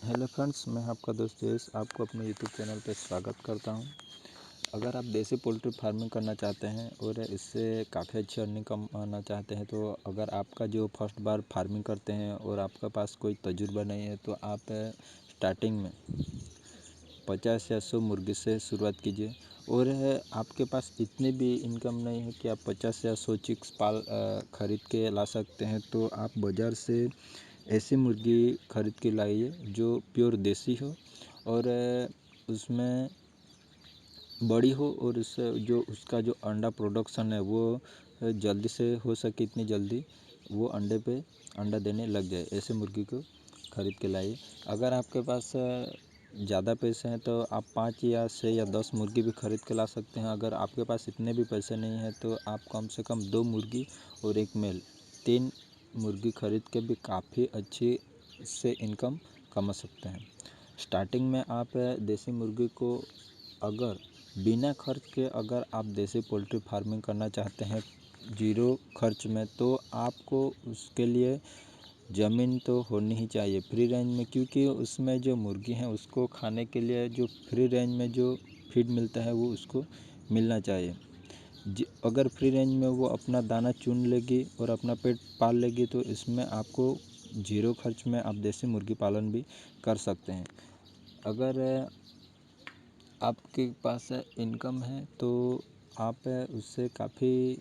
Hello friends, मैं आपका दोस्त जयेश आपको अपने यूट्यूब चैनल पर स्वागत करता हूं। अगर आप देसी पोल्ट्री फार्मिंग करना चाहते हैं और इससे काफ़ी अच्छी अर्निंग कमाना चाहते हैं, तो अगर आपका जो फर्स्ट बार फार्मिंग करते हैं और आपके पास कोई तजुर्बा नहीं है, तो आप स्टार्टिंग में 50 या 100 मुर्गी से शुरुआत कीजिए। और आपके पास इतनी भी इनकम नहीं है कि आप 50 या 100 चिक्स ख़रीद के ला सकते हैं, तो आप बाज़ार से ऐसी मुर्गी ख़रीद के लाइए जो प्योर देसी हो और उसमें बड़ी हो, और उससे जो उसका जो अंडा प्रोडक्शन है वो जल्दी से हो सके, इतनी जल्दी वो अंडा देने लग जाए। ऐसे मुर्गी को ख़रीद के लाइए। अगर आपके पास ज़्यादा पैसे हैं तो आप 5 या 6 या 10 मुर्गी भी ख़रीद के ला सकते हैं। अगर आपके पास इतने भी पैसे नहीं हैं तो आप कम से कम 2 मुर्गी और 1 मेल 3 मुर्गी ख़रीद के भी काफ़ी अच्छी इससे इनकम कमा सकते हैं। स्टार्टिंग में आप देसी मुर्गी को अगर बिना खर्च के अगर आप देसी पोल्ट्री फार्मिंग करना चाहते हैं जीरो खर्च में, तो आपको उसके लिए ज़मीन तो होनी ही चाहिए फ्री रेंज में, क्योंकि उसमें जो मुर्गी हैं उसको खाने के लिए जो फ्री रेंज में जो फीड मिलता है वो उसको मिलना चाहिए। अगर फ्री रेंज में वो अपना दाना चुन लेगी और अपना पेट पाल लेगी, तो इसमें आपको जीरो खर्च में आप देसी मुर्गी पालन भी कर सकते हैं। अगर आपके पास इनकम है तो आप उससे काफ़ी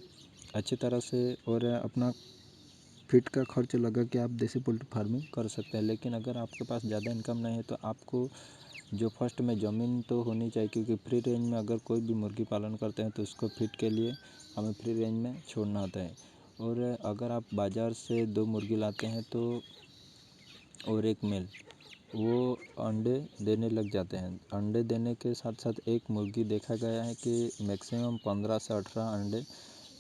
अच्छी तरह से और अपना फीड का खर्च लगा के आप देसी पोल्ट्री फार्मिंग कर सकते हैं। लेकिन अगर आपके पास ज़्यादा इनकम नहीं है तो आपको जो फर्स्ट में ज़मीन तो होनी चाहिए, क्योंकि फ्री रेंज में अगर कोई भी मुर्गी पालन करते हैं तो उसको फीड के लिए हमें फ्री रेंज में छोड़ना होता है। और अगर आप बाज़ार से 2 मुर्गी लाते हैं तो और 1 मेल, वो अंडे देने लग जाते हैं। अंडे देने के साथ साथ एक मुर्गी देखा गया है कि मैक्सिमम 15 से 18 अंडे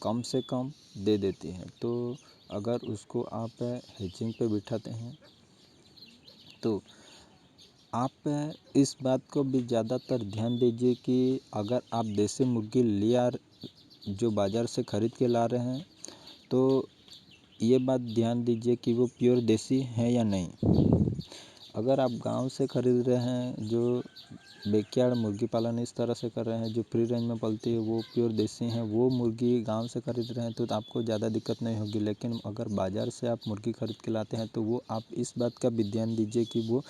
कम से कम दे देती है। तो अगर उसको आप हैचिंग पे बिठाते हैं तो आप इस बात को भी ज़्यादातर ध्यान दीजिए कि अगर आप देसी मुर्गी जो बाज़ार से ख़रीद के ला रहे हैं, तो ये बात ध्यान दीजिए कि वो प्योर देसी है या नहीं। अगर आप गांव से ख़रीद रहे हैं, जो बैकयार्ड मुर्गी पालन इस तरह से कर रहे हैं, जो फ्री रेंज में पलती है वो प्योर देसी हैं, वो मुर्गी गांव से ख़रीद रहे हैं, तो आपको ज़्यादा दिक्कत नहीं होगी। लेकिन अगर बाज़ार से आप मुर्गी ख़रीद के लाते हैं तो वो आप इस बात का भी ध्यान दीजिए कि वो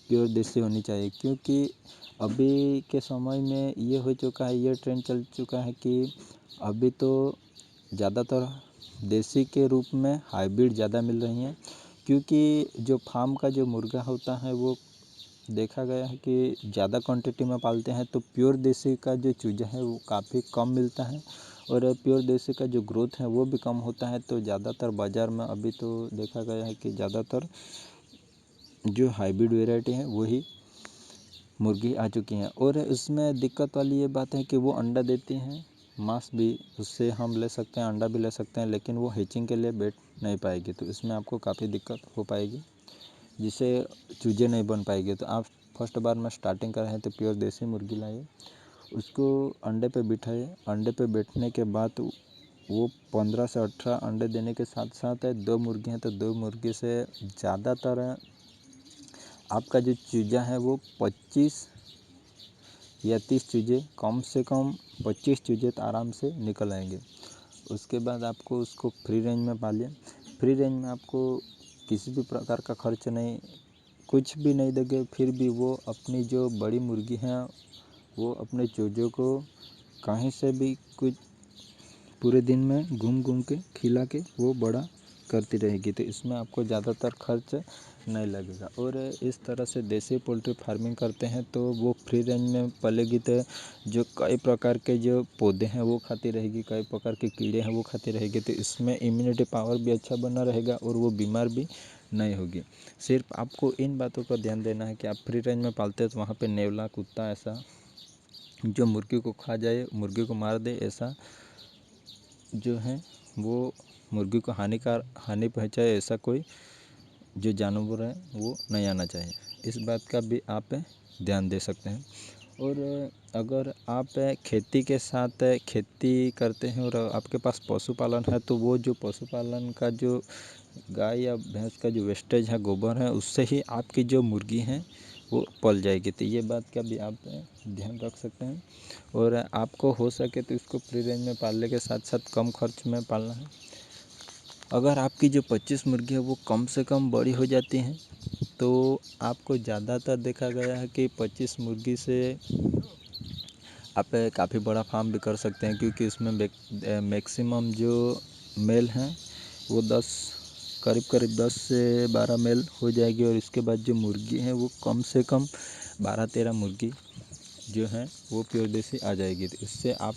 प्योर देसी होनी चाहिए, क्योंकि अभी के समय में ये हो चुका है, ये ट्रेंड चल चुका है कि अभी तो ज़्यादातर देसी के रूप में हाइब्रिड ज़्यादा मिल रही हैं। क्योंकि जो फार्म का जो मुर्गा होता है वो देखा गया है कि ज़्यादा क्वांटिटी में पालते हैं, तो प्योर देसी का जो चूजा है वो काफ़ी कम मिलता है और प्योर देसी का जो ग्रोथ है वो भी कम होता है। तो ज़्यादातर बाज़ार में अभी तो देखा गया है कि ज़्यादातर जो हाइब्रिड वेराइटी है वही मुर्गी आ चुकी हैं। और इसमें दिक्कत वाली ये बात है कि वो अंडा देती हैं, मांस भी उससे हम ले सकते हैं, अंडा भी ले सकते हैं, लेकिन वो हैचिंग के लिए बैठ नहीं पाएगी। तो इसमें आपको काफ़ी दिक्कत हो पाएगी, जिससे चूजे नहीं बन पाएगी। तो आप फर्स्ट बार में स्टार्टिंग कर रहे हैं तो प्योर देसी मुर्गी लाइए, उसको अंडे पे बिठाइए। अंडे पे बैठने के बाद वो 15 से 18 अंडे देने के साथ साथ 2 मुर्गी हैं तो 2 मुर्गी से ज़्यादातर आपका जो चूजा है वो 25 या 30 चूजे, कम से कम 25 चूजे तो आराम से निकल आएंगे। उसके बाद आपको उसको फ्री रेंज में पालिए। फ्री रेंज में आपको किसी भी प्रकार का खर्च नहीं, कुछ भी नहीं देंगे, फिर भी वो अपनी जो बड़ी मुर्गी हैं वो अपने चूजों को कहीं से भी कुछ पूरे दिन में घूम घूम के खिला के वो बड़ा करती रहेगी। तो इसमें आपको ज़्यादातर खर्च नहीं लगेगा। और इस तरह से देसी पोल्ट्री फार्मिंग करते हैं तो वो फ्री रेंज में पलेगी, तो जो कई प्रकार के जो पौधे हैं वो खाती रहेगी, कई प्रकार के कीड़े हैं वो खाती रहेगी। तो इसमें इम्यूनिटी पावर भी अच्छा बना रहेगा और वो बीमार भी नहीं होगी। सिर्फ आपको इन बातों का ध्यान देना है कि आप फ्री रेंज में पालते हैं तो वहाँ पे नेवला कुत्ता ऐसा जो मुर्गी को खा जाए, मुर्गी को मार दे, ऐसा जो है वो मुर्गी को हानि पहुँचाए, ऐसा कोई जो जानवर है वो नहीं आना चाहिए। इस बात का भी आप ध्यान दे सकते हैं। और अगर आप खेती के साथ खेती करते हैं और आपके पास पशुपालन है, तो वो जो पशुपालन का जो गाय या भैंस का जो वेस्टेज है, गोबर है, उससे ही आपकी जो मुर्गी हैं वो पल जाएगी। तो ये बात का भी आप ध्यान रख सकते हैं। और आपको हो सके तो इसको फ्री रेंज में पालने के साथ साथ कम खर्च में पालना है। अगर आपकी जो 25 मुर्गी है वो कम से कम बड़ी हो जाती हैं तो आपको ज़्यादातर देखा गया है कि 25 मुर्गी से आप काफ़ी बड़ा फार्म भी कर सकते हैं, क्योंकि इसमें मैक्सिमम जो मेल हैं वो करीब 10 से 12 मेल हो जाएगी। और इसके बाद जो मुर्गी हैं वो कम से कम 12-13 मुर्गी जो हैं वो प्योर देसी आ जाएगी। तो इससे आप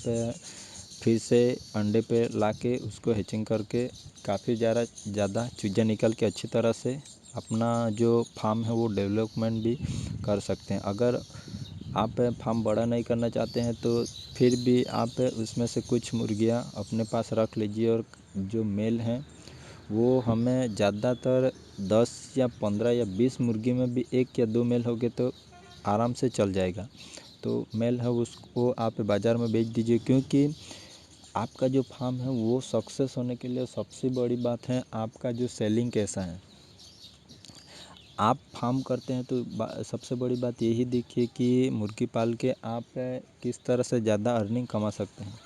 फिर से अंडे पे लाके उसको हैचिंग करके काफ़ी ज़्यादा चूजा निकल के अच्छी तरह से अपना जो फार्म है वो डेवलपमेंट भी कर सकते हैं। अगर आप फार्म बड़ा नहीं करना चाहते हैं तो फिर भी आप उसमें से कुछ मुर्गियां अपने पास रख लीजिए। और जो मेल हैं वो हमें ज़्यादातर 10 या 15 या 20 मुर्गी में भी 1 या 2 मेल हो गए तो आराम से चल जाएगा। तो मेल है उसको आप बाज़ार में बेच दीजिए, क्योंकि आपका जो फार्म है वो सक्सेस होने के लिए सबसे बड़ी बात है आपका जो सेलिंग कैसा है। आप फार्म करते हैं तो सबसे बड़ी बात यही देखिए कि मुर्गी पाल के आप किस तरह से ज़्यादा अर्निंग कमा सकते हैं।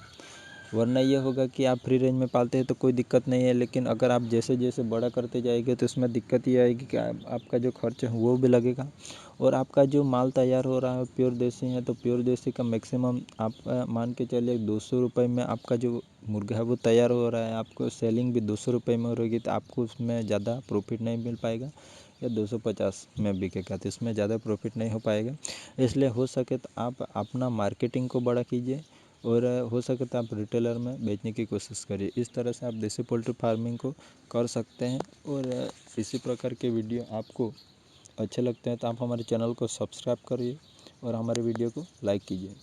वरना ये होगा कि आप फ्री रेंज में पालते हैं तो कोई दिक्कत नहीं है, लेकिन अगर आप जैसे जैसे बड़ा करते जाएंगे तो इसमें दिक्कत ये आएगी कि आपका जो खर्च है वो भी लगेगा। और आपका जो माल तैयार हो रहा है प्योर देसी है तो प्योर देसी का मैक्सिमम आप मान के चलिए 200 रुपये में आपका जो मुर्गा है वो तैयार हो रहा है। आपको सेलिंग भी 200 रुपये में हो रहेगी तो आपको उसमें ज़्यादा प्रॉफिट नहीं मिल पाएगा। या 250 में बिकेगा तो इसमें ज़्यादा प्रॉफिट नहीं हो पाएगा। इसलिए हो सके तो आप अपना मार्केटिंग को बड़ा कीजिए और हो सके तो आप रिटेलर में बेचने की कोशिश करिए। इस तरह से आप देसी पोल्ट्री फार्मिंग को कर सकते हैं। और इसी प्रकार के वीडियो आपको अच्छे लगते हैं तो आप हमारे चैनल को सब्सक्राइब करिए और हमारे वीडियो को लाइक कीजिए।